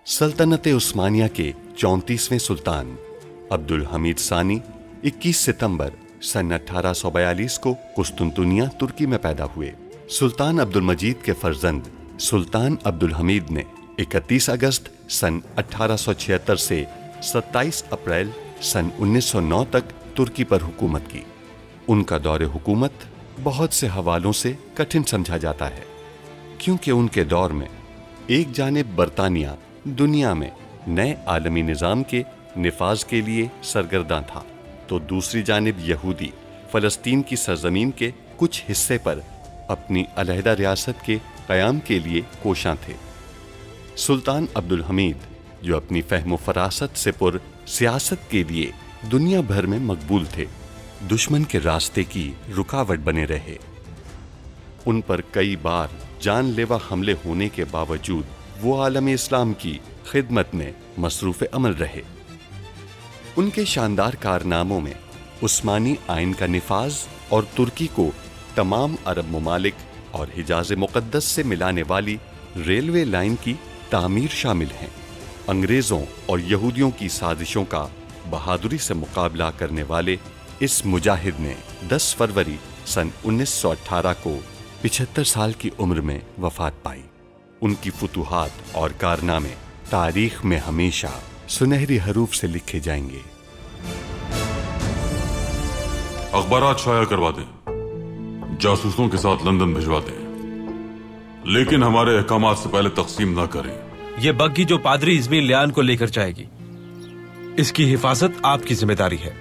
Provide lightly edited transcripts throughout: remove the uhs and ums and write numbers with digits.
सल्तनत उस्मानिया के 34वें सुल्तान अब्दुल हमीद सानी 21 सितंबर सन 1842 को कुस्तुनतुनिया तुर्की में पैदा हुए। सुल्तान अब्दुल मजीद के फर्जंद सुल्तान अब्दुल हमीद ने 31 अगस्त सन 1876 से 27 अप्रैल सन 1909 तक तुर्की पर हुकूमत की। उनका दौरे हुकूमत बहुत से हवालों से कठिन समझा जाता है, क्योंकि उनके दौर में एक जानिब बरतानिया दुनिया में नए आलमी निज़ाम के निफाज के लिए सरगर्दा था, तो दूसरी जानिब यहूदी फ़लस्तीन की सरजमीन के कुछ हिस्से पर अपनी अलहदा रियासत के क़याम के लिए कोशां थे। सुल्तान अब्दुल हमीद, जो अपनी फ़हम फ़रासत से पुर सियासत के लिए दुनिया भर में मकबूल थे, दुश्मन के रास्ते की रुकावट बने रहे। उन पर कई बार जानलेवा हमले होने के बावजूद वो आलम इस्लाम की खिदमत में मसरूफ़ अमल रहे। उनके शानदार कारनामों में उस्मानी आइन का निफाज और तुर्की को तमाम अरब ममालिक और हिजाज मुक़द्दस से मिलाने वाली रेलवे लाइन की तामीर शामिल हैं। अंग्रेज़ों और यहूदियों की साजिशों का बहादुरी से मुकाबला करने वाले इस मुजाहिद ने 10 फरवरी सन 1918 को 75 साल की उम्र में वफात पाई। उनकी फुतूहात और कारनामे तारीख में हमेशा सुनहरी हरूफ से लिखे जाएंगे। अखबारात शाया करवा दें, जासूसों के साथ लंदन भिजवा दें, लेकिन हमारे अहकामात से पहले तकसीम ना करें। ये बग्गी जो पादरी इज़मील लियान को लेकर जाएगी, इसकी हिफाजत आपकी जिम्मेदारी है।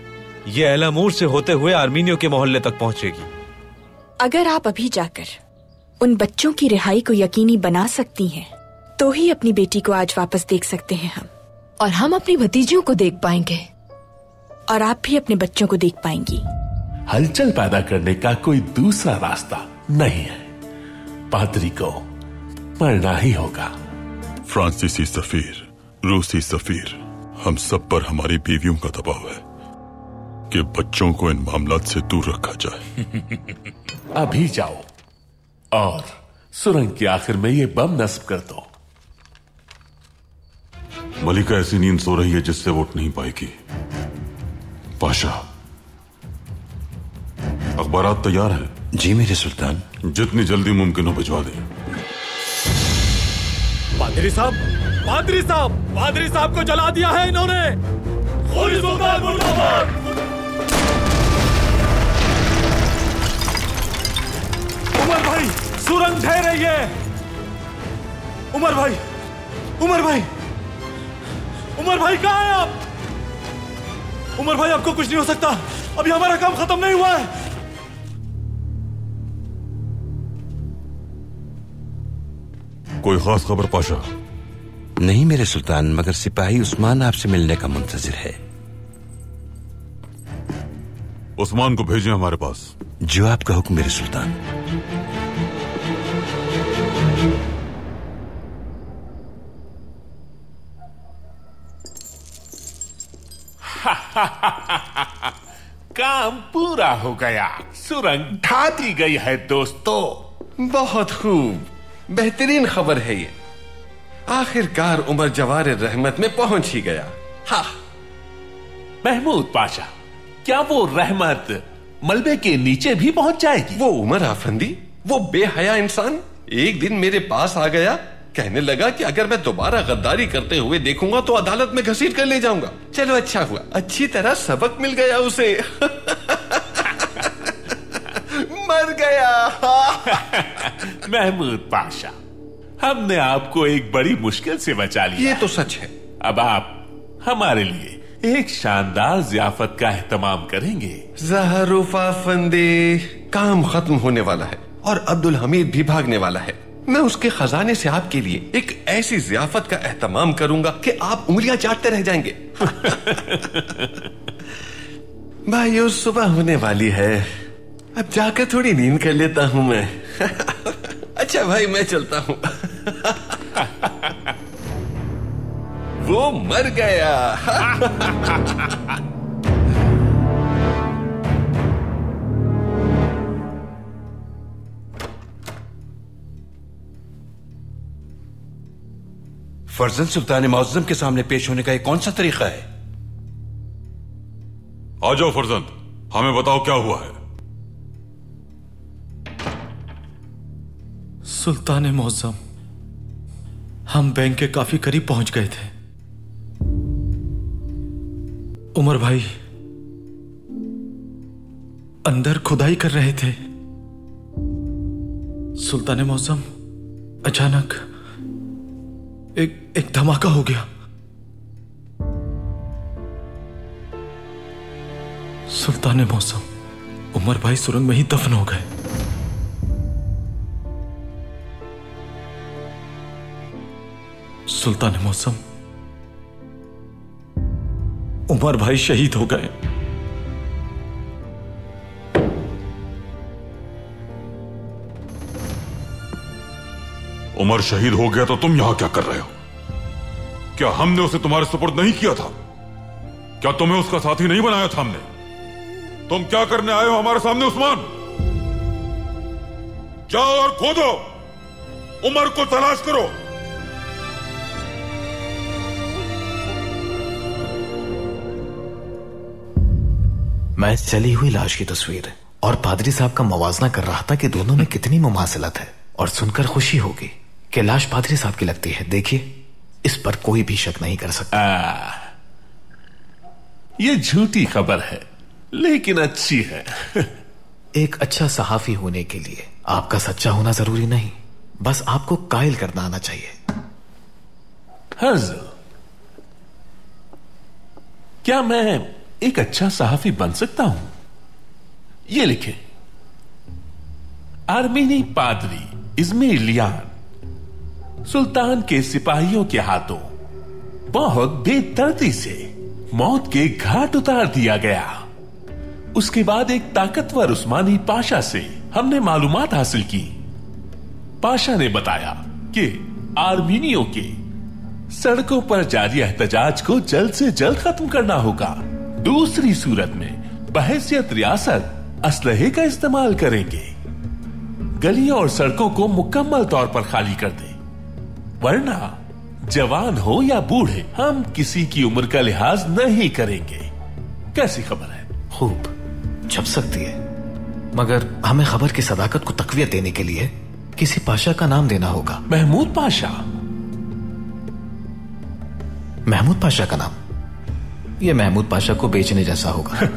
ये एलामूर से होते हुए आर्मीनियों के मोहल्ले तक पहुंचेगी। अगर आप अभी जाकर उन बच्चों की रिहाई को यकीनी बना सकती हैं, तो ही अपनी बेटी को आज वापस देख सकते हैं हम, और हम अपनी भतीजियों को देख पाएंगे, और आप भी अपने बच्चों को देख पाएंगी। हलचल पैदा करने का कोई दूसरा रास्ता नहीं है। पादरी को मरना ही होगा। फ्रांसीसी सफीर, रूसी सफीर, हम सब पर हमारी बीवियों का दबाव है कि बच्चों को इन मामलात से दूर रखा जाए। अभी जाओ और सुरंग के आखिर में ये बम नस्ब कर दो। मलिका ऐसी नींद सो रही है जिससे वो उठ नहीं पाएगी। पाशा, अखबारात तैयार हैं? जी मेरे सुल्तान। जितनी जल्दी मुमकिन हो भिजवा दें। पादरी साहब, पादरी साहब, पादरी साहब को जला दिया है इन्होंने। खुली सुल्तान मुर्दाबाद। उमर भाई, सुरंग ढह रही है। उमर भाई, उमर भाई, उमर भाई कहाँ हैं आप? उमर भाई, आपको कुछ नहीं हो सकता, अभी हमारा काम खत्म नहीं हुआ है। कोई खास खबर पाशा? नहीं मेरे सुल्तान, मगर सिपाही उस्मान आपसे मिलने का मुंतजिर है। उस्मान को भेजें हमारे पास। जो आपका हुक्म मेरे सुल्तान। काम पूरा हो गया, सुरंग ढा दी गई है दोस्तों। बहुत खूब, बेहतरीन खबर है ये। आखिरकार उमर जवार रहमत में पहुंच ही गया। हाँ महमूद पाशा, क्या वो रहमत मलबे के नीचे भी पहुंच जाएगी? वो उमर आफंदी, वो बेहया इंसान एक दिन मेरे पास आ गया, कहने लगा कि अगर मैं दोबारा गद्दारी करते हुए देखूंगा तो अदालत में घसीट कर ले जाऊंगा। चलो अच्छा हुआ, अच्छी तरह सबक मिल गया उसे। मर गया। महमूद पाशा, हमने आपको एक बड़ी मुश्किल से बचा लिया। ये तो सच है। अब आप हमारे लिए एक शानदार ज़ियाफत का एहतमाम करेंगे। ज़हरूफ आफंदी, काम खत्म होने वाला है और अब्दुल हमीद भी भागने वाला है। मैं उसके खजाने से आपके लिए एक ऐसी ज़ियाफत का एहतमाम करूंगा कि आप उंगलियां चाटते रह जाएंगे। भाइयों, सुबह होने वाली है, अब जाकर थोड़ी नींद कर लेता हूं मैं। अच्छा भाई, मैं चलता हूं। वो मर गया। फर्जंद सुल्तान मुअज्जम के सामने पेश होने का ये कौन सा तरीका है? आ जाओ फर्जंद, हमें बताओ क्या हुआ है। सुल्तान मुअज्जम, हम बैंक के काफी करीब पहुंच गए थे। उमर भाई अंदर खुदाई कर रहे थे। सुल्तान मुअज्जम, अचानक एक धमाका हो गया। सुल्तान मुअज्जम, उमर भाई सुरंग में ही दफन हो गए। सुल्तान मुअज्जम, उमर भाई शहीद हो गए। उमर शहीद हो गया तो तुम यहां क्या कर रहे हो? क्या हमने उसे तुम्हारे सुपुर्द नहीं किया था? क्या तुम्हें उसका साथी नहीं बनाया था हमने? तुम क्या करने आए हो हमारे सामने उस्मान? जाओ और खोदो, उमर को तलाश करो। मैं जली हुई लाश की तस्वीर और पादरी साहब का मवाजना कर रहा था कि दोनों में कितनी मुमासिलत है, और सुनकर खुशी होगी कि लाश पादरी साहब की लगती है। देखिए, इस पर कोई भी शक नहीं कर सकता। ये झूठी खबर है लेकिन अच्छी है। एक अच्छा सहाफी होने के लिए आपका सच्चा होना जरूरी नहीं, बस आपको कायल करना आना चाहिए। हर्ज़ल, क्या मैं एक अच्छा सहाफी बन सकता हूं? ये लिखें, आर्मीनी पादरी इज़्मे इलियान सुल्तान के सिपाहियों के हाथों बहुत बेदर्दी से मौत के घाट उतार दिया गया। उसके बाद एक ताकतवर उस्मानी पाशा से हमने मालूमात हासिल की। पाशा ने बताया कि आर्मीनियों के सड़कों पर जारी एहतजाज को जल्द से जल्द खत्म करना होगा। दूसरी सूरत में बहैसियत रियासत असलहे का इस्तेमाल करेंगे। गलियों और सड़कों को मुकम्मल तौर पर खाली कर दे, वरना जवान हो या बूढ़े हम किसी की उम्र का लिहाज नहीं करेंगे। कैसी खबर है? खूब, छप सकती है, मगर हमें खबर की सदाकत को तकवीत देने के लिए किसी पाशा का नाम देना होगा। महमूद पाशा। महमूद पाशा का नाम? यह महमूद पाशा को बेचने जैसा होगा।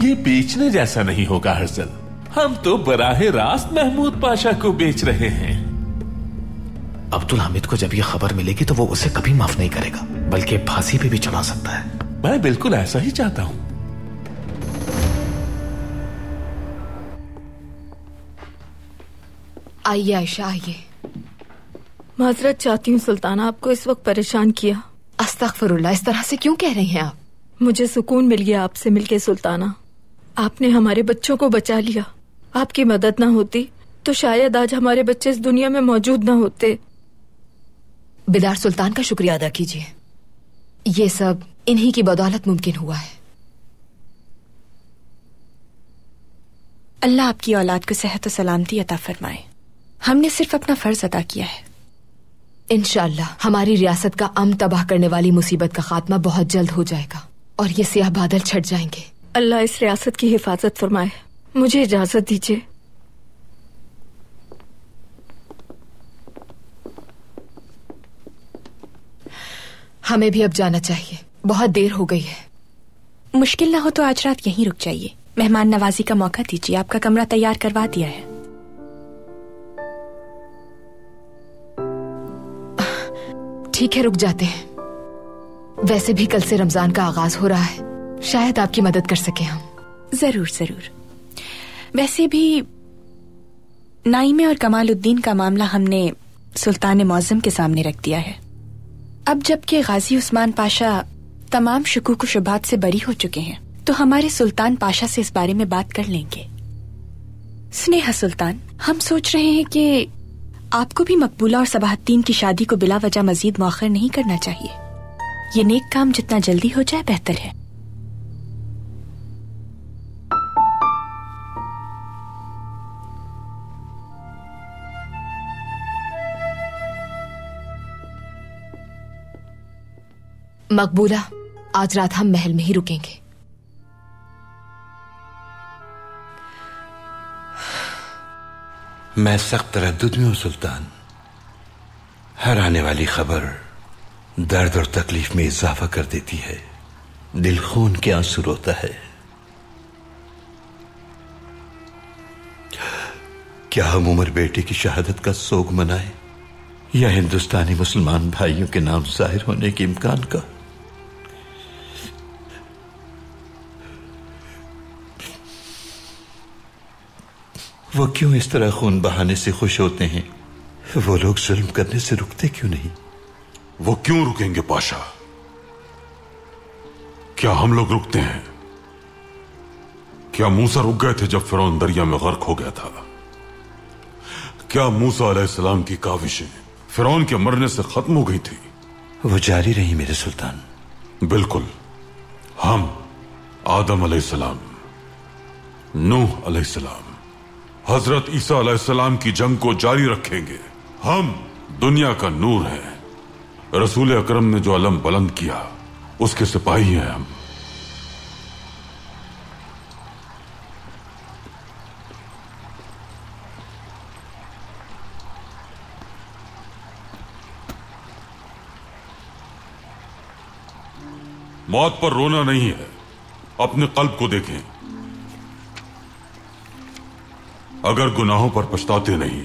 ये बेचने जैसा नहीं होगा हर्ज़ल, हम तो बराहे रास्त महमूद पाशा को बेच रहे हैं। अब्दुल हामिद को जब यह खबर मिलेगी तो वो उसे कभी माफ नहीं करेगा, बल्कि फांसी पे भी चढ़ा सकता है। मैं बिल्कुल ऐसा ही चाहता हूं। आइए आयशा, आइए। माजरत चाहती हूँ सुल्ताना, आपको इस वक्त परेशान किया। अस्तगफिरुल्लाह, इस तरह से क्यों कह रही हैं आप? मुझे सुकून मिल गया आपसे मिलके सुल्ताना। आपने हमारे बच्चों को बचा लिया। आपकी मदद ना होती तो शायद आज हमारे बच्चे इस दुनिया में मौजूद ना होते। बिदार सुल्तान का शुक्रिया अदा कीजिए। ये सब इन्हीं की बदौलत मुमकिन हुआ है। अल्लाह आपकी औलाद को सेहत और सलामती अता फरमाए। हमने सिर्फ अपना फर्ज अदा किया है। इंशाअल्लाह हमारी रियासत का अमन तबाह करने वाली मुसीबत का खात्मा बहुत जल्द हो जाएगा और ये सियाह बादल छट जाएंगे। अल्लाह इस रियासत की हिफाजत फरमाए। मुझे इजाजत दीजिए। हमें भी अब जाना चाहिए, बहुत देर हो गई है। मुश्किल ना हो तो आज रात यहीं रुक जाइए। मेहमान नवाजी का मौका दीजिए, आपका कमरा तैयार करवा दिया है। ठीक है, रुक जाते हैं। वैसे भी कल से रमजान का आगाज हो रहा है, शायद आपकी मदद कर सके हम। जरूर जरूर। वैसे भी नाइमे और कमालुद्दीन का मामला हमने सुल्तान मुअज्जम के सामने रख दिया है। अब जबकि गाजी उस्मान पाशा तमाम शुकूक व शुबहात से बरी हो चुके हैं, तो हमारे सुल्तान पाशा से इस बारे में बात कर लेंगे। स्नेहा सुल्तान, हम सोच रहे हैं कि आपको भी मकबूला और सबाहद्दीन की शादी को बिला वजह मजीद मौखर नहीं करना चाहिए। ये नेक काम जितना जल्दी हो जाए बेहतर है। मकबूला, आज रात हम महल में ही रुकेंगे। मैं सख्त तरद्दुद में हूं सुल्तान। हर आने वाली खबर दर्द और तकलीफ में इजाफा कर देती है। दिल खून के आंसू रोता है। क्या हम उमर बेटे की शहादत का सोग मनाएं या हिंदुस्तानी मुसलमान भाइयों के नाम जाहिर होने के इम्कान का? वो क्यों इस तरह खून बहाने से खुश होते हैं? वो लोग जुल्म करने से रुकते क्यों नहीं? वो क्यों रुकेंगे पाशा? क्या हम लोग रुकते हैं? क्या मूसा रुक गए थे जब फिरौन दरिया में गर्क हो गया था? क्या मूसा अलैहिस्सलाम की काविशें फिरौन के मरने से खत्म हो गई थी? वो जारी रही मेरे सुल्तान। बिल्कुल। हम आदम अलैहिस्सलाम, नूह अलैहिस्सलाम, हजरत ईसा अलैहिस्सलाम की जंग को जारी रखेंगे। हम दुनिया का नूर हैं। रसूल अकरम ने जो अलम बुलंद किया उसके सिपाही हैं हम। मौत पर रोना नहीं है, अपने कल्ब को देखें। अगर गुनाहों पर पछताते नहीं,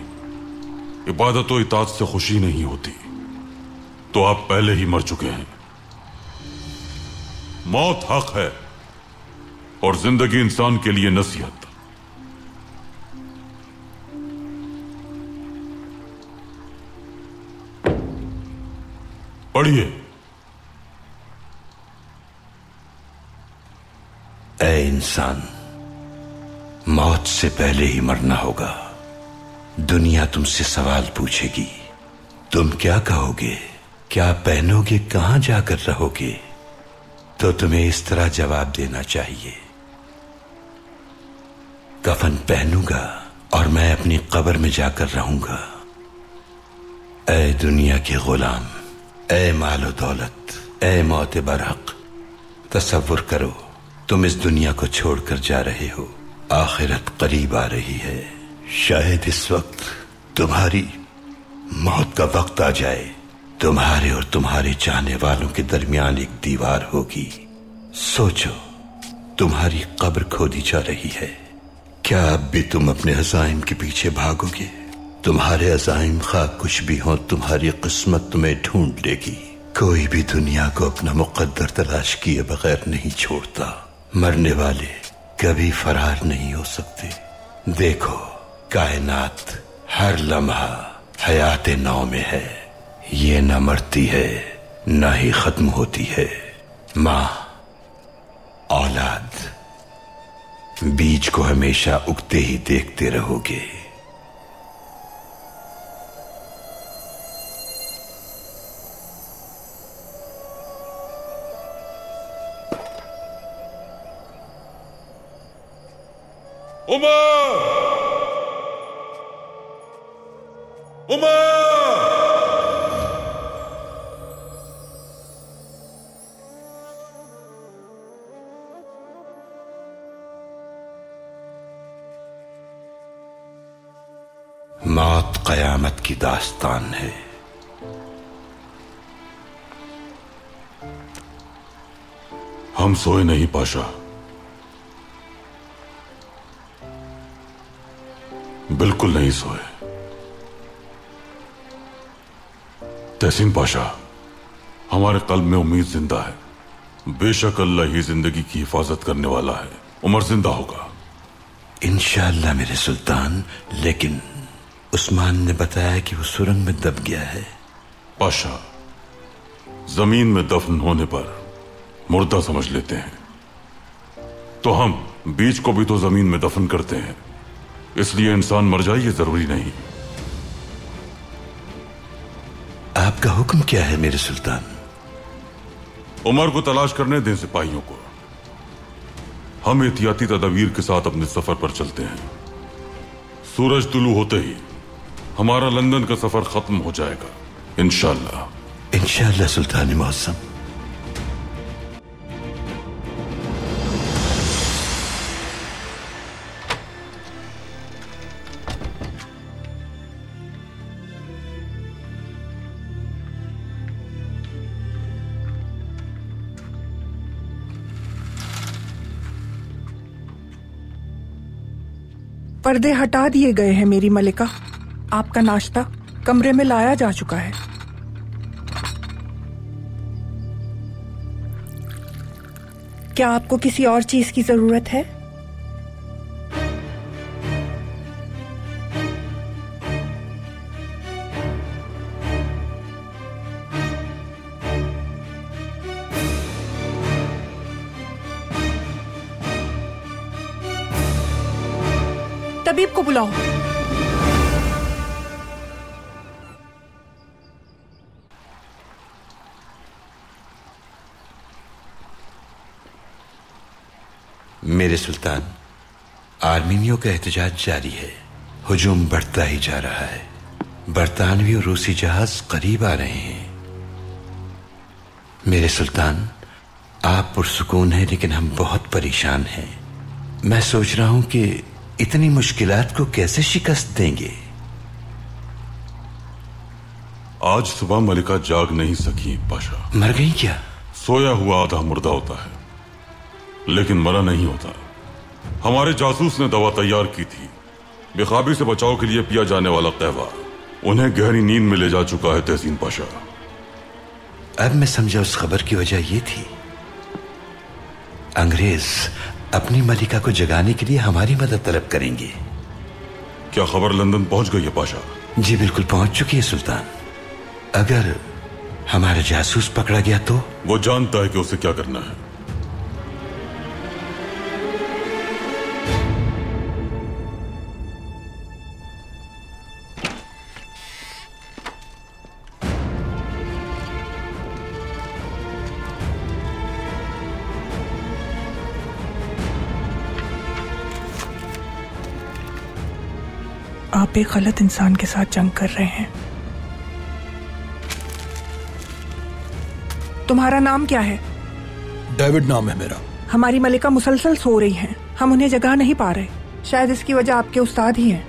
इबादत और इताअत से खुशी नहीं होती, तो आप पहले ही मर चुके हैं। मौत हक है और जिंदगी इंसान के लिए नसीहत। पढ़िए। ऐ इंसान, मौत से पहले ही मरना होगा। दुनिया तुमसे सवाल पूछेगी। तुम क्या कहोगे, क्या पहनोगे, कहां जाकर रहोगे? तो तुम्हें इस तरह जवाब देना चाहिए, कफन पहनूंगा और मैं अपनी कब्र में जाकर रहूंगा। ऐ दुनिया के गुलाम, ऐ मालो दौलत, ऐ मौत बरहक, तसव्वुर करो तुम इस दुनिया को छोड़कर जा रहे हो। आखिरत करीब आ रही है। शायद इस वक्त तुम्हारी मौत का वक्त आ जाए। तुम्हारे और तुम्हारे चाहने वालों के दरमियान एक दीवार होगी। सोचो, तुम्हारी कब्र खोदी जा रही है। क्या अब भी तुम अपने अज़ाइम के पीछे भागोगे? तुम्हारे अज़ाइम खा कुछ भी हो, तुम्हारी किस्मत तुम्हें ढूंढ लेगी। कोई भी दुनिया को अपना मुकद्दर तलाश किए बगैर नहीं छोड़ता। मरने वाले कभी फरार नहीं हो सकते। देखो, कायनात हर लम्हा हयात नौ में है। ये न मरती है न ही खत्म होती है। माँ, औलाद, बीज को हमेशा उगते ही देखते रहोगे। उमर! उमर! मौत कयामत की दास्तान है। हम सोए नहीं पाशा, बिल्कुल नहीं सोए। तहसीन पाशा, हमारे कल्ब में उम्मीद जिंदा है। बेशक अल्लाह ही जिंदगी की हिफाजत करने वाला है। उमर जिंदा होगा इंशाअल्लाह मेरे सुल्तान। लेकिन उस्मान ने बताया कि वो सुरंग में दब गया है। पाशा, जमीन में दफन होने पर मुर्दा समझ लेते हैं, तो हम बीज को भी तो जमीन में दफन करते हैं। इसलिए इंसान मर जाए ये जरूरी नहीं। आपका हुक्म क्या है मेरे सुल्तान? उमर को तलाश करने दें सिपाहियों को। हम एहतियाती तदबीर के साथ अपने सफर पर चलते हैं। सूरज तुलू होते ही हमारा लंदन का सफर खत्म हो जाएगा इंशाअल्लाह। इंशाअल्लाह सुल्तान मुअज़्ज़म। पर्दे हटा दिए गए हैं मेरी मलिका। आपका नाश्ता कमरे में लाया जा चुका है। क्या आपको किसी और चीज की जरूरत है? तबीब को बुलाओ। मेरे सुल्तान, आर्मीनियों का एहतजाज जारी है। हुजूम बढ़ता ही जा रहा है। बरतानवी और रूसी जहाज करीब आ रहे हैं। मेरे सुल्तान, आप पुरसुकून हैं, लेकिन हम बहुत परेशान हैं। मैं सोच रहा हूं कि इतनी मुश्किलात को कैसे शिकस्त देंगे। आज सुबह मलिका जाग नहीं सकी पाशा। मर गई क्या? सोया हुआ आधा मुर्दा होता है, लेकिन मरा नहीं होता। हमारे जासूस ने दवा तैयार की थी। बेख्वाबी से बचाव के लिए पिया जाने वाला कहवा उन्हें गहरी नींद में ले जा चुका है तहसीन पाशा। अब मैं समझा उस खबर की वजह यह थी। अंग्रेज अपनी मलिका को जगाने के लिए हमारी मदद तलब करेंगे। क्या खबर लंदन पहुंच गई है पाशा? जी बिल्कुल पहुंच चुकी है सुल्तान। अगर हमारा जासूस पकड़ा गया तो? वो जानता है कि उसे क्या करना है। आप एक गलत इंसान के साथ जंग कर रहे हैं। तुम्हारा नाम क्या है? डेविड नाम है मेरा। हमारी मलिका मुसलसल सो रही हैं। हम उन्हें जगा नहीं पा रहे। शायद इसकी वजह आपके उस्ताद ही हैं।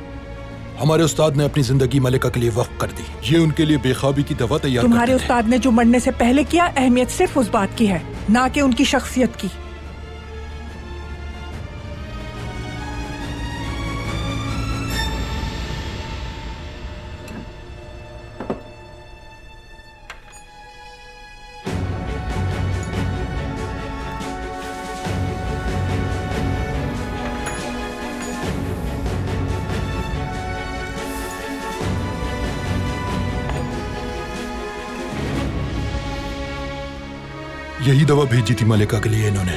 हमारे उस्ताद ने अपनी जिंदगी मलिका के लिए वक्फ कर दी। ये उनके लिए बेख्वाबी की दवा तैयार तुम्हारे उस्ताद ने जो मरने से पहले किया, अहमियत सिर्फ उस बात की है, ना कि उनकी शख्सियत की। यही दवा भेजी थी मलिका के लिए इन्होंने।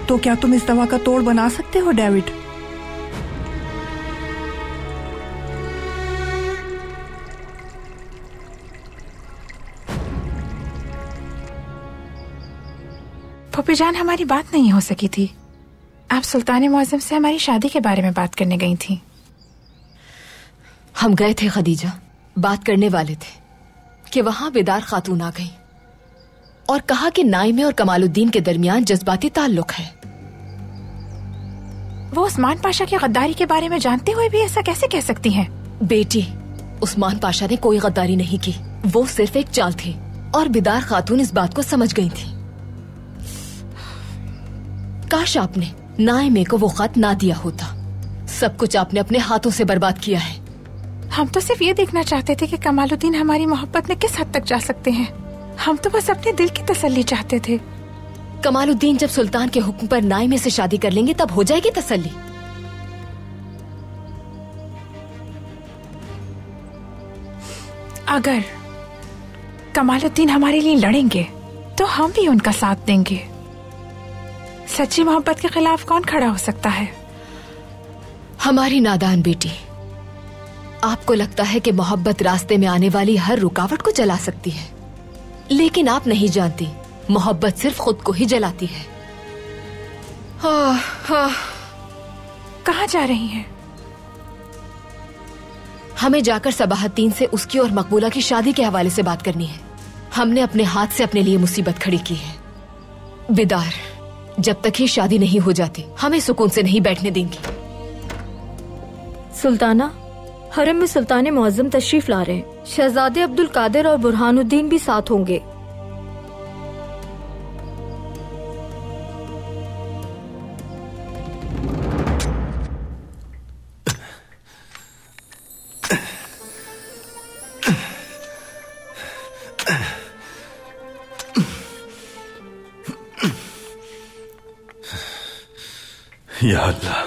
तो क्या तुम इस दवा का तोड़ बना सकते हो डेविड? फूफी जान, हमारी बात नहीं हो सकी थी। आप सुल्तान मुअज्जम से हमारी शादी के बारे में बात करने गई थी। हम गए थे खदीजा, बात करने वाले थे कि वहां बेदार खातून आ गई और कहा कि नाइमे और कमालुद्दीन के दरमियान जज्बाती ताल्लुक है। वो उस्मान पाशा की गद्दारी के बारे में जानते हुए भी ऐसा कैसे कह सकती हैं? बेटी, उस्मान पाशा ने कोई गद्दारी नहीं की। वो सिर्फ एक चाल थी और बेदार खातून इस बात को समझ गई थी। काश आपने नाइमे को वो खत ना दिया होता। सब कुछ आपने अपने हाथों से बर्बाद किया है। हम तो सिर्फ ये देखना चाहते थे कि कमालुद्दीन हमारी मोहब्बत में किस हद तक जा सकते हैं। हम तो बस अपने दिल की तसल्ली चाहते थे। कमालुद्दीन जब सुल्तान के हुक्म पर नाइमे से शादी कर लेंगे तब हो जाएगी तसल्ली। अगर कमालुद्दीन हमारे लिए लड़ेंगे तो हम भी उनका साथ देंगे। सच्ची मोहब्बत के खिलाफ कौन खड़ा हो सकता है? हमारी नादान बेटी, आपको लगता है कि मोहब्बत रास्ते में आने वाली हर रुकावट को जला सकती है, लेकिन आप नहीं जानती मोहब्बत सिर्फ खुद को ही जलाती है। कहाँ जा रही हैं? हमें जाकर सबाहतीन से उसकी और मकबूला की शादी के हवाले से बात करनी है। हमने अपने हाथ से अपने लिए मुसीबत खड़ी की है। बेदार, जब तक ये शादी नहीं हो जाती हमें सुकून से नहीं बैठने देंगी। सुल्ताना, हरम में सुल्तान मुअज्जम तशरीफ ला रहे हैं। शहजादे अब्दुल कादिर और बुरहानुद्दीन भी साथ होंगे। या अल्लाह,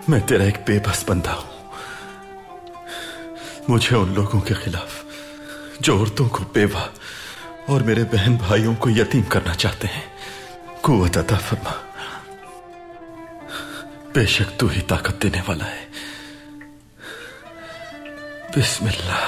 मैं तेरा एक बेबस बंदा हूं। मुझे उन लोगों के खिलाफ जो औरतों को बेवा और मेरे बहन भाइयों को यतीम करना चाहते हैं कुव्वत अता फरमा। बेशक तू ही ताकत देने वाला है। बिस्मिल्लाह।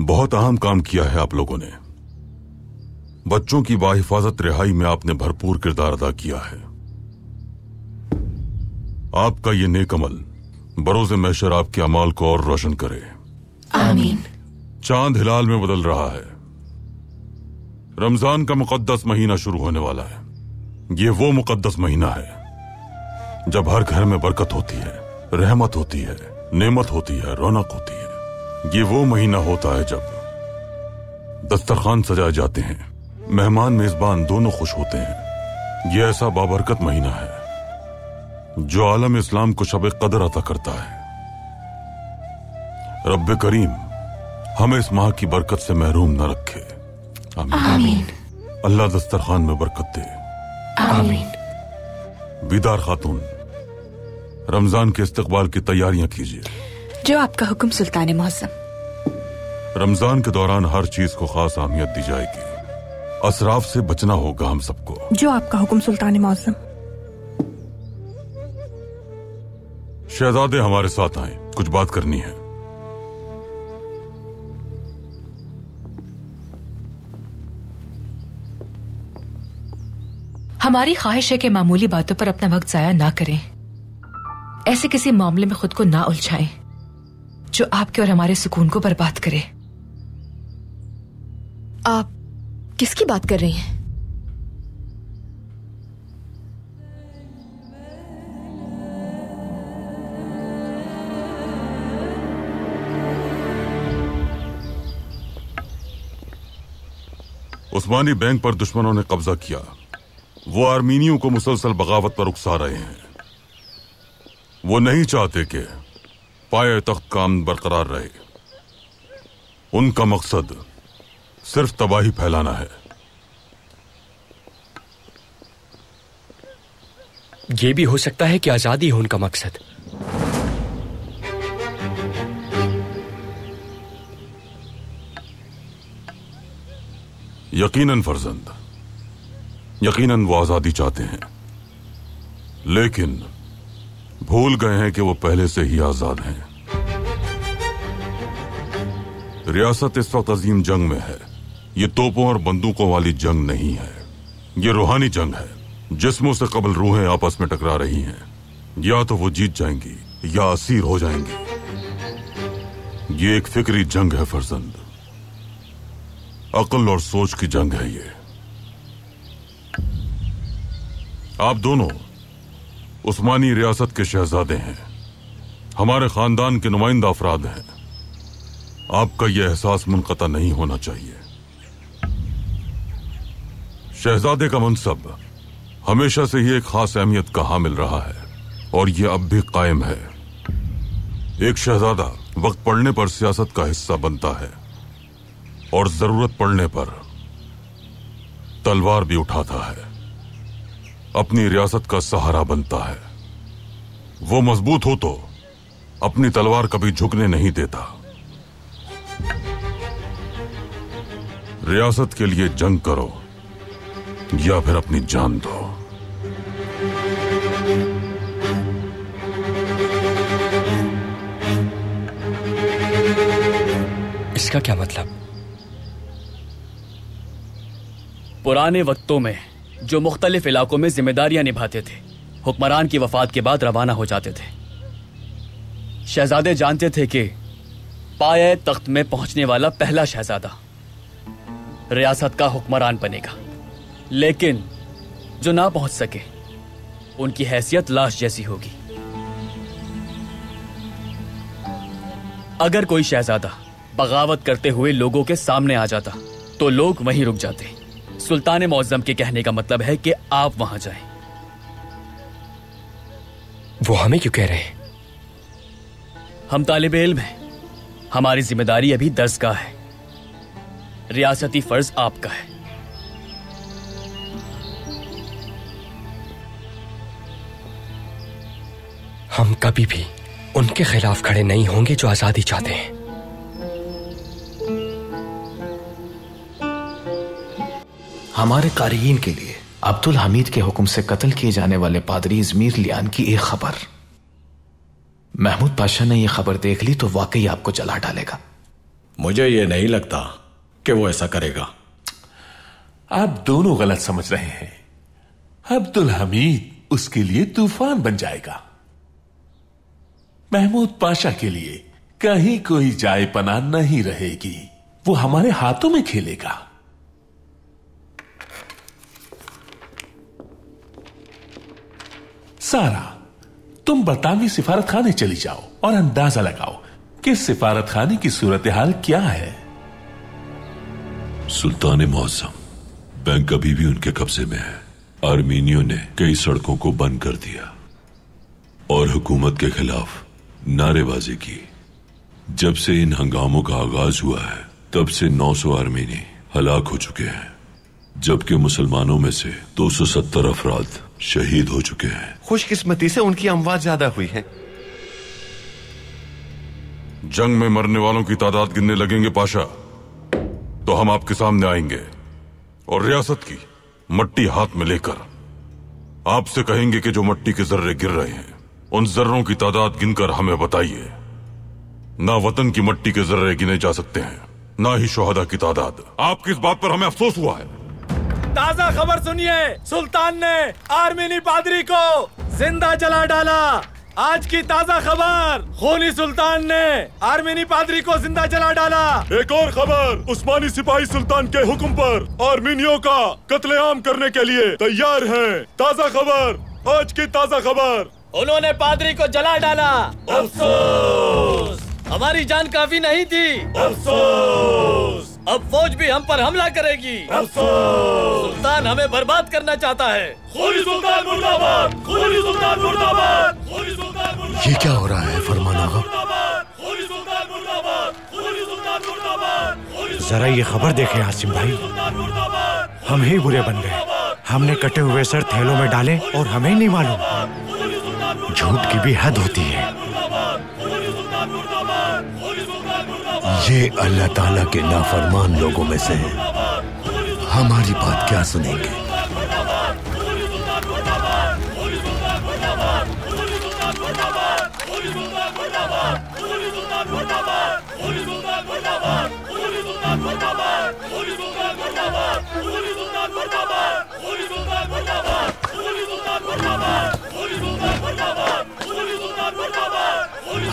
बहुत अहम काम किया है आप लोगों ने। बच्चों की बाहिफाजत रिहाई में आपने भरपूर किरदार अदा किया है। आपका ये नेक अमल बरोज़े महशर आपके अमाल को और रोशन करे। आमीन। चांद हिलाल में बदल रहा है। रमजान का मुकद्दस महीना शुरू होने वाला है। ये वो मुकद्दस महीना है जब हर घर में बरकत होती है, रहमत होती है, नेमत होती है, रौनक होती है। ये वो महीना होता है जब दस्तरखान सजाए जाते हैं, मेहमान मेजबान दोनों खुश होते हैं। ये ऐसा बाबरकत महीना है जो आलम इस्लाम को शब कदर अता करता है। रब्बे करीम हमें इस माह की बरकत से महरूम न रखे। आमीन। अल्लाह दस्तरखान में बरकत दे। आमीन। बीदार खातून, रमजान के इस्तकबाल की तैयारियां कीजिए। जो आपका हुक्म सुल्तान मुअज़्ज़म। रमजान के दौरान हर चीज को खास अहमियत दी जाएगी। असराफ से बचना होगा हम सबको। जो आपका हुक्म सुल्तान मुअज़्ज़म। शहजादे हमारे साथ आए, कुछ बात करनी है। हमारी ख्वाहिश है कि मामूली बातों पर अपना वक्त जाया ना करें। ऐसे किसी मामले में खुद को ना उलझाएं जो आपके और हमारे सुकून को बर्बाद करे। आप किसकी बात कर रही हैं? उस्मानी बैंक पर दुश्मनों ने कब्जा किया। वो आर्मीनियों को मुसलसल बगावत पर उकसा रहे हैं। वो नहीं चाहते कि पाए तख्त का अमन बरकरार रहे। उनका मकसद सिर्फ तबाही फैलाना है। ये भी हो सकता है कि आजादी हो उनका मकसद। यकीनन फर्जंद, यकीनन वो आजादी चाहते हैं, लेकिन भूल गए हैं कि वो पहले से ही आजाद हैं। रियासत इस वक्त अजीम जंग में है। ये तोपों और बंदूकों वाली जंग नहीं है, ये रूहानी जंग है। जिस्मों से कबल रूहें आपस में टकरा रही हैं। या तो वो जीत जाएंगी या असीर हो जाएंगी। ये एक फिक्री जंग है फर्जंद, अक्ल और सोच की जंग है ये। आप दोनों उस्मानी रियासत के शहजादे हैं, हमारे खानदान के नुमाइंदा अफराद हैं। आपका यह एहसास मुनक़ता नहीं होना चाहिए। शहजादे का मनसब हमेशा से ही एक खास अहमियत का हामिल रहा है और यह अब भी कायम है। एक शहजादा वक्त पड़ने पर सियासत का हिस्सा बनता है और जरूरत पड़ने पर तलवार भी उठाता है, अपनी रियासत का सहारा बनता है। वो मजबूत हो तो अपनी तलवार कभी झुकने नहीं देता। रियासत के लिए जंग करो या फिर अपनी जान दो। इसका क्या मतलब? पुराने वक्तों में जो मुख्तलिफ इलाकों में जिम्मेदारियां निभाते थे, हुक्मरान की वफात के बाद रवाना हो जाते थे। शहजादे जानते थे कि पाये तख्त में पहुंचने वाला पहला शहजादा रियासत का हुक्मरान बनेगा, लेकिन जो ना पहुंच सके उनकी हैसियत लाश जैसी होगी। अगर कोई शहजादा बगावत करते हुए लोगों के सामने आ जाता तो लोग वहीं रुक जाते। सुल्तान मौज़म के कहने का मतलब है कि आप वहां जाएं। वो हमें क्यों कह रहे हैं? हम तालिबे इल्म हैं, हमारी जिम्मेदारी अभी दर्सगाह है, रियासती फर्ज आपका है। हम कभी भी उनके खिलाफ खड़े नहीं होंगे जो आजादी चाहते हैं। हमारे कारीन के लिए अब्दुल हमीद के हुक्म से कत्ल किए जाने वाले पादरी इज़मीर लियान की एक खबर, महमूद पाशा ने यह खबर देख ली तो वाकई आपको जला डालेगा। मुझे यह नहीं लगता कि वो ऐसा करेगा। आप दोनों गलत समझ रहे हैं। अब्दुल हमीद उसके लिए तूफान बन जाएगा। महमूद पाशा के लिए कहीं कोई जाए पनाह नहीं रहेगी। वो हमारे हाथों में खेलेगा। सारा, तुम बरतानवी सिफारत खाने चली जाओ और अंदाजा लगाओ कि सिफारत खाने की सूरत हाल क्या है। सुल्तान मौज़म, बैंक अभी भी उनके कब्जे में है। आर्मीनियों ने कई सड़कों को बंद कर दिया और हुकूमत के खिलाफ नारेबाजी की। जब से इन हंगामों का आगाज हुआ है तब से 900 आर्मीनी हलाक हो चुके हैं, जबकि मुसलमानों में से 270 अफराद शहीद हो चुके हैं। खुशकिस्मती से उनकी अमवात ज्यादा हुई है। जंग में मरने वालों की तादाद गिनने लगेंगे पाशा तो हम आपके सामने आएंगे और रियासत की मट्टी हाथ में लेकर आपसे कहेंगे कि जो मट्टी के जर्रे गिर रहे हैं उन जर्रों की तादाद गिनकर हमें बताइए। ना वतन की मट्टी के जर्रे गिने जा सकते हैं, ना ही शोहदा की तादाद। आपकी इस बात पर हमें अफसोस हुआ है। ताजा खबर सुनिए, सुल्तान ने आर्मीनी पादरी को जिंदा जला डाला। आज की ताजा खबर, खूनी सुल्तान ने आर्मीनी पादरी को जिंदा जला डाला। एक और खबर, उस्मानी सिपाही सुल्तान के हुक्म पर आर्मीनियों का कत्लेआम करने के लिए तैयार हैं। ताजा खबर, आज की ताजा खबर, उन्होंने पादरी को जला डाला। अफसोस, हमारी जान काफी नहीं थी। अफसोस, अब फौज भी हम पर हमला करेगी। अफसोस, सुल्तान हमें बर्बाद करना चाहता है। खूनी सुल्तान मुर्दाबाद, खूनी सुल्तान मुर्दाबाद, खूनी सुल्तान मुर्दाबाद। ये क्या हो रहा है फरमान आगा? खूनी सुल्तान मुर्दाबाद, खूनी सुल्तान मुर्दाबाद। जरा ये खबर देखें आसिम भाई, हम ही बुरे बन गए। हमने कटे हुए सर थैलों में डाले और हमें ही नहीं मालूम। झूठ की भी हद होती है। ये अल्लाह ताला के नाफरमान लोगों में से हैं। हमारी बात क्या सुनेंगे?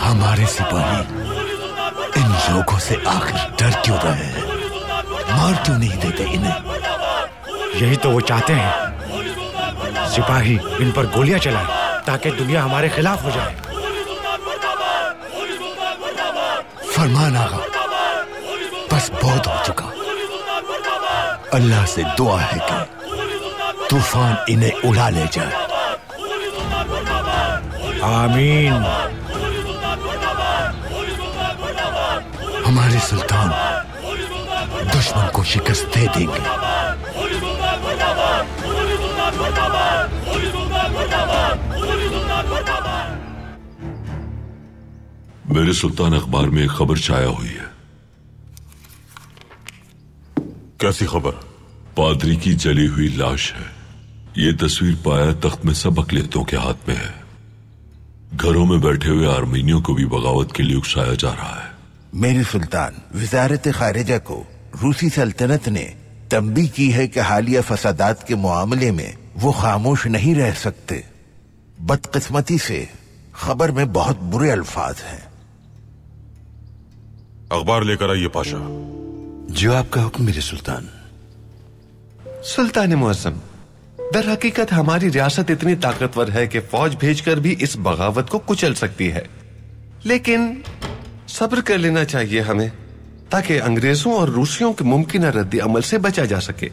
हमारे सिपाही इन लोगों से आखिर डर क्यों रहे हैं? मार क्यों नहीं देते इन्हें? यही तो वो चाहते हैं, सिपाही इन पर गोलियां चलाएं ताकि दुनिया हमारे खिलाफ हो जाए। फरमान आगा, बस बहुत हो चुका। अल्लाह से दुआ है कि तूफान इन्हें उड़ा ले जाए। आमीन। हमारे सुल्तान दुश्मन को शिकस्त दे देंगे। मेरे सुल्तान अखबार में एक खबर छाया हुई है। कैसी खबर? पादरी की जली हुई लाश है। ये तस्वीर पाया तख्त में सब अक़लियतों के हाथ में है। घरों में बैठे हुए आर्मीनियों को भी बगावत के लिए उकसाया जा रहा है। मेरे सुल्तान, वजारत खारिजा को रूसी सल्तनत ने तंबीह की है कि हालिया फसादात के मामले में वो खामोश नहीं रह सकते। बदकिस्मती से खबर में बहुत बुरे अल्फाज हैं। अखबार लेकर आइए पाशा। जो आपका हुक्म मेरे सुल्तान। सुल्तान मुअज्जम, दर हकीकत हमारी रियासत इतनी ताकतवर है कि फौज भेजकर भी इस बगावत को कुचल सकती है, लेकिन सब्र कर लेना चाहिए हमें, ताकि अंग्रेजों और रूसियों के मुमकिन रद्द अमल से बचा जा सके।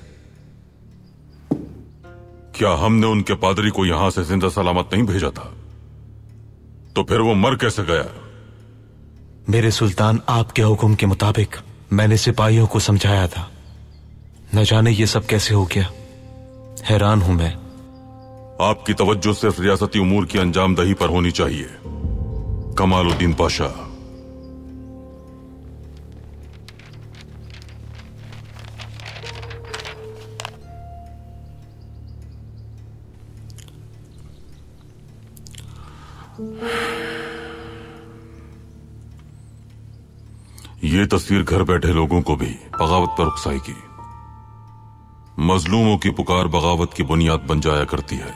क्या हमने उनके पादरी को यहां से जिंदा सलामत नहीं भेजा था? तो फिर वो मर कैसे गया? मेरे सुल्तान, आपके हुक्म के मुताबिक मैंने सिपाहियों को समझाया था। न जाने ये सब कैसे हो गया। हैरान हूं मैं। आपकी तवज्जो सिर्फ रियासती उमूर की अंजामदही पर होनी चाहिए कमालुद्दीन पाशा। ये तस्वीर घर बैठे लोगों को भी बगावत पर उकसाएगी। मजलूमों की पुकार बगावत की बुनियाद बन जाया करती है।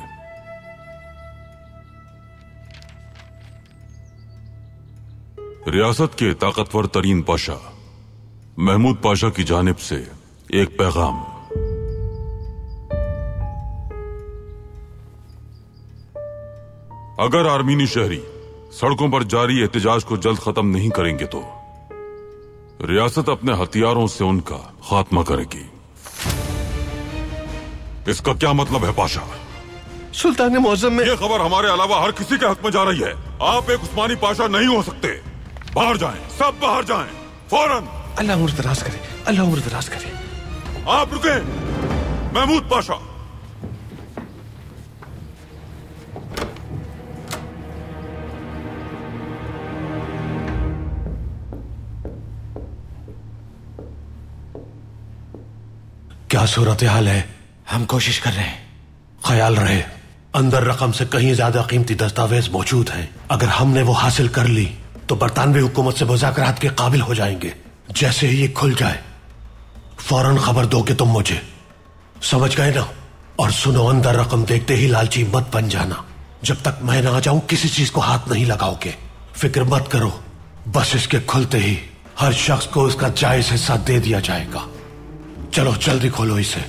रियासत के ताकतवर तरीन पाशा महमूद पाशा की जानिब से एक पैगाम। अगर आर्मीनी शहरी सड़कों पर जारी एहतजाज को जल्द खत्म नहीं करेंगे तो रियासत अपने हथियारों से उनका खात्मा करेगी। इसका क्या मतलब है पाशा? सुल्तान मुअज्जम में यह खबर हमारे अलावा हर किसी के हक में जा रही है। आप एक उस्मानी पाशा नहीं हो सकते। बाहर जाएं, सब बाहर जाएं, फौरन। अल्लाह उम्र दराज करे, अल्लाह उम्र दराज करे। आप रुके महमूद पाशा। क्या सूरत हाल है? हम कोशिश कर रहे हैं। ख्याल रहे अंदर रकम से कहीं ज्यादा कीमती दस्तावेज मौजूद हैं। अगर हमने वो हासिल कर ली तो बरतानवी हुकूमत से मुज़ाकरात के काबिल हो जाएंगे। जैसे ही ये खुल जाए फौरन खबर दोगे तुम मुझे, समझ गए ना? और सुनो, अंदर रकम देखते ही लालची मत बन जाना। जब तक मैं ना आ जाऊं किसी चीज को हाथ नहीं लगाओगे। फिक्र मत करो, बस इसके खुलते ही हर शख्स को उसका जायज हिस्सा दे दिया जाएगा। चलो जल्दी खोलो इसे।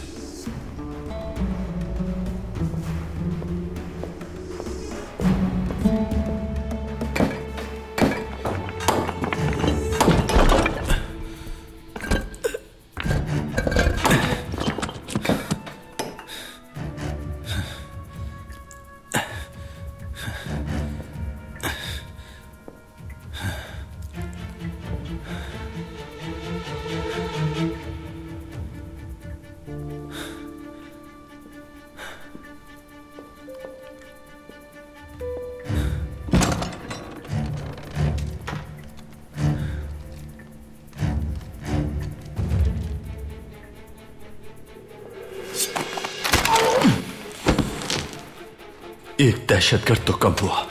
एक दहशतगर्द तो कम हुआ।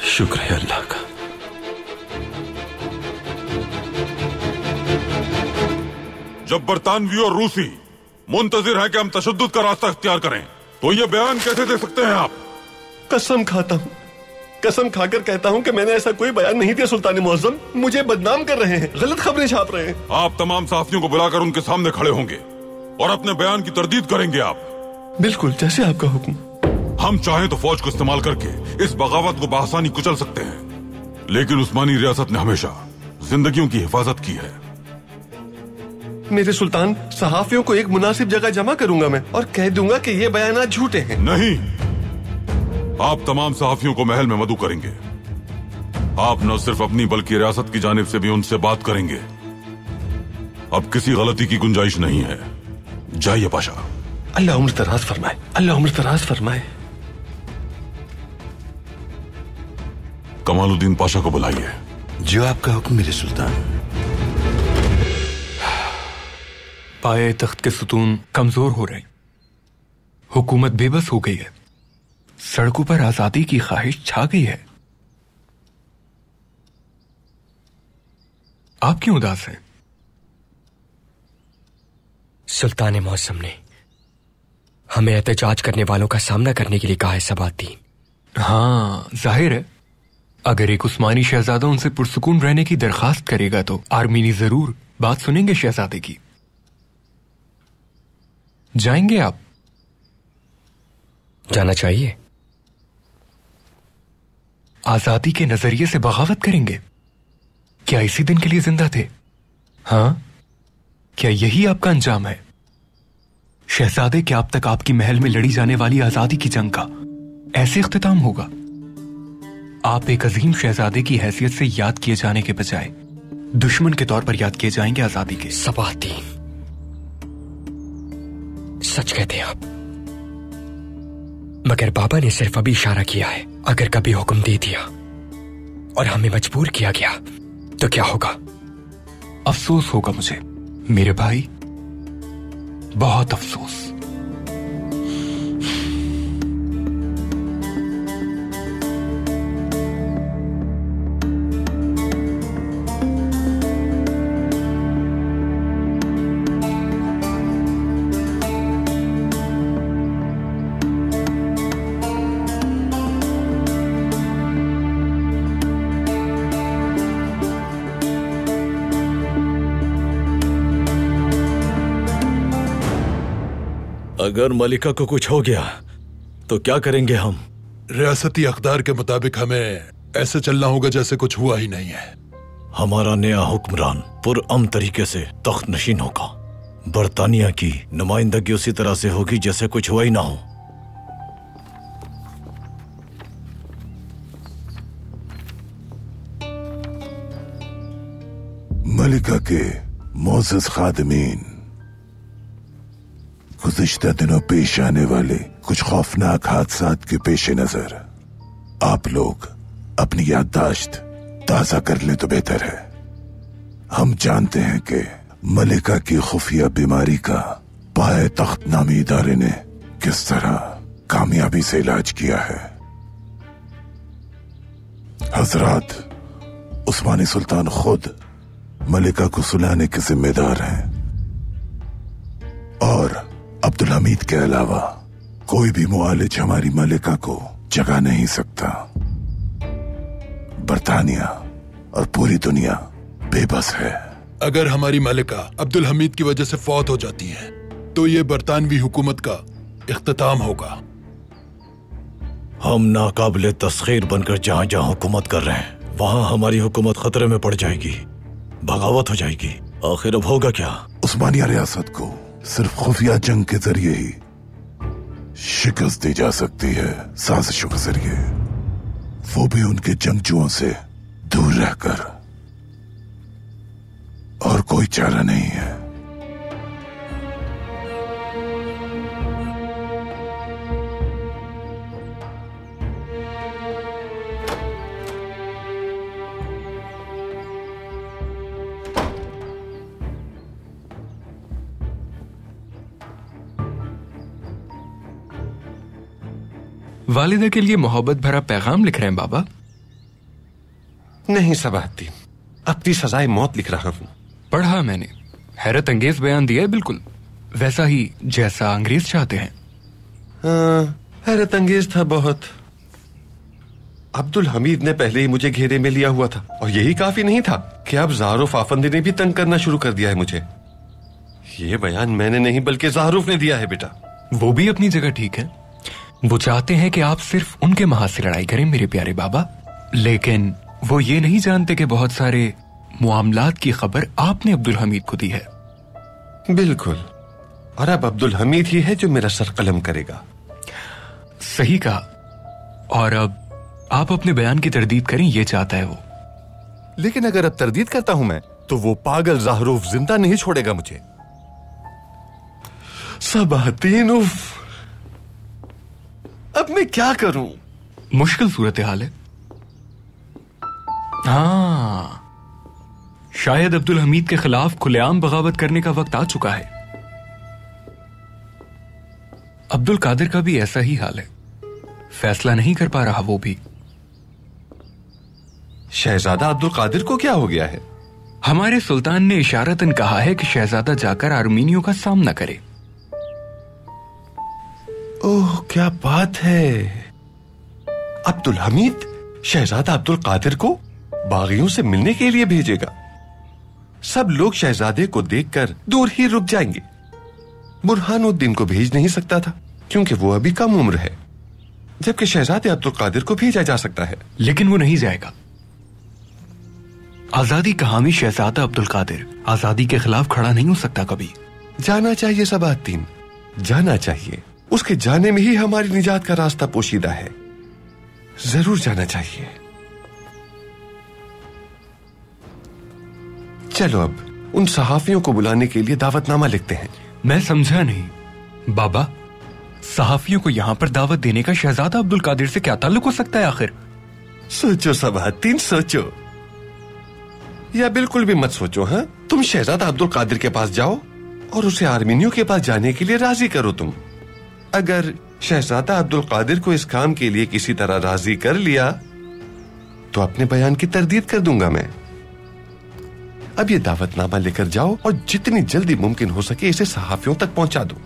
शुक्र है अल्लाह का। जब बरतानवी और रूसी मुंतजिर हैं कि हम तशद्दुद का रास्ता इख्तियार करें, तो ये बयान कैसे दे सकते हैं आप? कसम खाता हूँ, कसम खाकर कहता हूँ कि मैंने ऐसा कोई बयान नहीं दिया। सुल्तान मुअज्जम मुझे बदनाम कर रहे हैं, गलत खबरें छाप रहे हैं। आप तमाम साथियों को बुलाकर उनके सामने खड़े होंगे और अपने बयान की तरदीद करेंगे आप। बिल्कुल जैसे आपका हुक्म। हम चाहें तो फौज को इस्तेमाल करके इस बगावत को बआसानी कुचल सकते हैं, लेकिन उस्मानी रियासत ने हमेशा जिंदगियों की हिफाजत की है। मेरे सुल्तान, सहाफियों को एक मुनासिब जगह जमा करूंगा मैं और कह दूंगा कि ये बयानात झूठे हैं। नहीं, आप तमाम सहाफियों को महल में मदऊ करेंगे। आप न सिर्फ अपनी बल्कि रियासत की जानिब से भी उनसे बात करेंगे। अब किसी गलती की गुंजाइश नहीं है। जाइए पाशा। अल्लाह उम्र दराज फरमाए, अल्लाह उम्र दराज फरमाए। कमालुद्दीन पाशा को बुलाइए। जो आपका हुक्म मेरे सुल्तान। पाए तख्त के सुतून कमजोर हो रहे, हुकूमत बेबस हो गई है, सड़कों पर आजादी की ख्वाहिश छा गई है। आप क्यों उदास हैं? सुल्तान मौसम ने हमें एहतजाज करने वालों का सामना करने के लिए कहा है सबातीन। हाँ, जाहिर है अगर एक उस्मानी शहजादा उनसे पुरसुकून रहने की दरखास्त करेगा तो आर्मीनी जरूर बात सुनेंगे शहजादे की। जाएंगे आप? जाना चाहिए। आजादी के नजरिए से बगावत करेंगे? क्या इसी दिन के लिए जिंदा थे? हाँ, क्या यही आपका अंजाम है? शहजादे, क्या अब तक आपकी महल में लड़ी जाने वाली आजादी की जंग का ऐसे इख्तिताम होगा? आप एक अजीम शहजादे की हैसियत से याद किए जाने के बजाय दुश्मन के तौर पर याद किए जाएंगे आजादी के। सबातीन, सच कहते हैं आप, मगर बाबा ने सिर्फ अभी इशारा किया है। अगर कभी हुक्म दे दिया और हमें मजबूर किया गया तो क्या होगा? अफसोस होगा मुझे मेरे भाई, बहुत अफसोस। अगर मलिका को कुछ हो गया तो क्या करेंगे हम? रियासती अख्तार के मुताबिक हमें ऐसे चलना होगा जैसे कुछ हुआ ही नहीं है। हमारा नया हुक्मरान पुरअमन तरीके से तख्त नशीन होगा। बरतानिया की नुमाइंदगी उसी तरह से होगी जैसे कुछ हुआ ही ना हो। मलिका के मोअज़्ज़ज़ खादिमीन, गुज़िश्ता दिनों पेश आने वाले कुछ खौफनाक हादसात के पेश नजर आप लोग अपनी याददाश्त ताजा कर ले तो बेहतर है। हम जानते हैं कि मलिका की खुफिया बीमारी का पाए तख्त नामी इदारे ने किस तरह कामयाबी से इलाज किया है। हजरात, उस्मानी सुल्तान खुद मलिका को सुलाने के जिम्मेदार हैं और अब्दुल हमीद के अलावा कोई भी मुआलिज हमारी मलिका को जगा नहीं सकता। बरतानिया और पूरी दुनिया बेबस है। अगर हमारी मलिका अब्दुल हमीद की वजह से फौत हो जाती है तो ये बरतानवी हुकूमत का इख्तिताम होगा। हम नाकाबिले तस्खीर बनकर जहां जहां हुकूमत कर रहे हैं वहां हमारी हुकूमत खतरे में पड़ जाएगी, बगावत हो जाएगी। आखिर अब होगा क्या? उस्मानिया रियासत को सिर्फ खुफिया जंग के जरिए ही शिकस्त दी जा सकती है, साजिशों के जरिए, वो भी उनके जंगजुओं से दूर रहकर। और कोई चारा नहीं है। वालिदा के लिए मोहब्बत भरा पैगाम लिख रहे हैं बाबा? नहीं सबातीन, अपनी सजाए मौत लिख रहा हूं। पढ़ा मैंने, हैरत अंगेज बयान दिया है, बिल्कुल वैसा ही जैसा अंग्रेज चाहते हैं। हैरत अंगेज था बहुत। अब्दुल हमीद ने पहले ही मुझे घेरे में लिया हुआ था और यही काफी नहीं था कि अब ज़ाहरुफ आफंदी ने भी तंग करना शुरू कर दिया है मुझे। ये बयान मैंने नहीं बल्कि ज़ाहरुफ ने दिया है बेटा। वो भी अपनी जगह ठीक है। वो चाहते हैं कि आप सिर्फ उनके महाज से लड़ाई करें मेरे प्यारे बाबा, लेकिन वो ये नहीं जानते कि बहुत सारे मामलात की खबर आपने अब्दुल हमीद को दी है। बिल्कुल, और अब अब्दुल हमीद ही है जो मेरा सर कलम करेगा। सही कहा। और अब आप अपने बयान की तरदीद करें, ये चाहता है वो। लेकिन अगर अब तरदीद करता हूं मैं तो वो पागल ज़ाहरुफ जिंदा नहीं छोड़ेगा मुझे। सबातीन, अब मैं क्या करूं? मुश्किल सूरत हाल है। हाँ, शायद अब्दुल हमीद के खिलाफ खुलेआम बगावत करने का वक्त आ चुका है। अब्दुल कादिर का भी ऐसा ही हाल है, फैसला नहीं कर पा रहा वो भी। शहजादा अब्दुल कादिर को क्या हो गया है? हमारे सुल्तान ने इशारतन कहा है कि शहजादा जाकर आर्मीनियों का सामना करे। ओह, क्या बात है। अब्दुल हमीद शहजादा अब्दुल कादिर को बागियों से मिलने के लिए भेजेगा। सब लोग शहजादे को देखकर दूर ही रुक जाएंगे। बुरहानुद्दीन को भेज नहीं सकता था क्योंकि वो अभी कम उम्र है, जबकि शहजादे अब्दुल कादिर को भेजा जा सकता है। लेकिन वो नहीं जाएगा। आजादी का हामी शहजादा अब्दुल कादिर आजादी के खिलाफ खड़ा नहीं हो सकता कभी। जाना चाहिए सबाहद्दीन, जाना चाहिए। उसके जाने में ही हमारी निजात का रास्ता पोशीदा है। जरूर जाना चाहिए। चलो अब उन सहाफियों को बुलाने के लिए दावतनामा लिखते हैं। मैं समझा नहीं बाबा, सहाफियों को यहाँ पर दावत देने का शहजादा अब्दुल कादिर से क्या ताल्लुक हो सकता है आखिर? सोचो सबाहद्दीन, सोचो, या बिल्कुल भी मत सोचो। हाँ, तुम शहजादा अब्दुल कादिर के पास जाओ और उसे आर्मीनियों के पास जाने के लिए राजी करो। तुम अगर शहजादा अब्दुल कादिर को इस काम के लिए किसी तरह राजी कर लिया तो अपने बयान की तरदीद कर दूंगा मैं। अब ये दावतनामा लेकर जाओ और जितनी जल्दी मुमकिन हो सके इसे सहाफियों तक पहुंचा दो।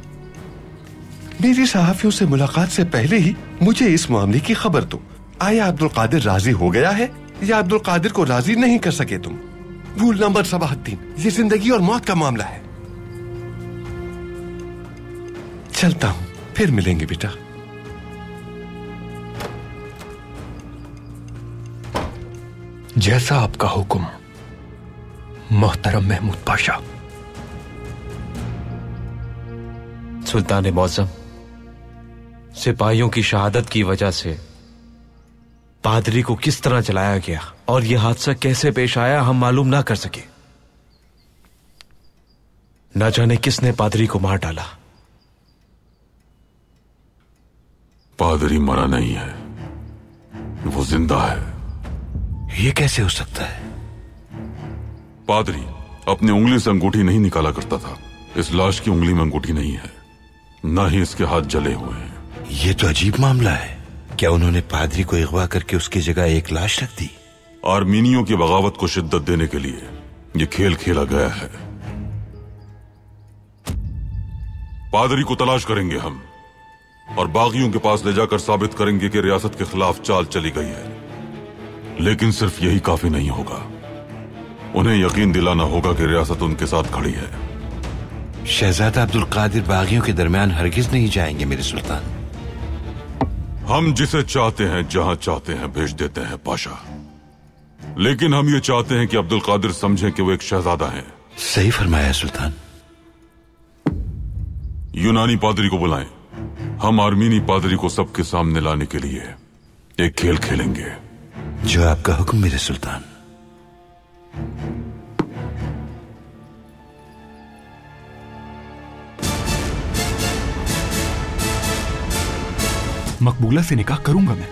मेरी सहाफियों से मुलाकात से पहले ही मुझे इस मामले की खबर दो। आया अब्दुल कादिर राजी हो गया है या अब्दुल कादिर को राजी नहीं कर सके तुम? भूलना मत सबाहद्दीन, ये जिंदगी और मौत का मामला है। चलता हूं, फिर मिलेंगे बेटा। जैसा आपका हुक्म मोहतरम महमूद पाशा। सुल्तान मौज़म, सिपाहियों की शहादत की वजह से पादरी को किस तरह जलाया गया और यह हादसा कैसे पेश आया हम मालूम ना कर सके। न जाने किसने पादरी को मार डाला। पादरी मरा नहीं है, वो जिंदा है। ये कैसे हो सकता है? पादरी अपनी उंगली से अंगूठी नहीं निकाला करता था। इस लाश की उंगली में अंगूठी नहीं है, ना ही इसके हाथ जले हुए हैं। ये तो अजीब मामला है। क्या उन्होंने पादरी को अगवा करके उसकी जगह एक लाश रख दी? आर्मीनियों की बगावत को शिद्दत देने के लिए ये खेल खेला गया है। पादरी को तलाश करेंगे हम और बागियों के पास ले जाकर साबित करेंगे कि रियासत के खिलाफ चाल चली गई है। लेकिन सिर्फ यही काफी नहीं होगा, उन्हें यकीन दिलाना होगा कि रियासत उनके साथ खड़ी है। शहजादा अब्दुल कादिर बागियों के दरमियान हरगिज नहीं जाएंगे मेरे सुल्तान। हम जिसे चाहते हैं जहां चाहते हैं भेज देते हैं पाशा, लेकिन हम ये चाहते हैं कि अब्दुल कादिर समझें कि वो एक शहजादा है। सही फरमाया सुल्तान। यूनानी पादरी को बुलाएं। हम आर्मीनी पादरी को सबके सामने लाने के लिए एक खेल खेलेंगे। जो आपका हुक्म मेरे सुल्तान। मकबूला से निकाह करूंगा मैं,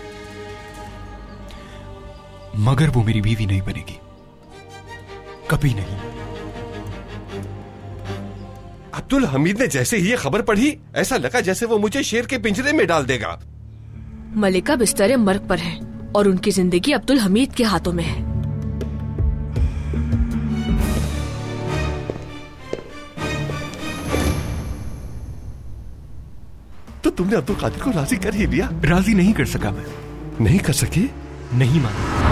मगर वो मेरी बीवी नहीं बनेगी, कभी नहीं। अब्दुल हमीद ने जैसे ही ये खबर पढ़ी ऐसा लगा जैसे वो मुझे शेर के पिंजरे में डाल देगा। मलिका बिस्तरे मर्ग पर है और उनकी जिंदगी अब्दुल हमीद के हाथों में है। तो तुमने अब्दुल कादिर को राजी कर ही लिया? राजी नहीं कर सका मैं। नहीं कर सके? नहीं माना।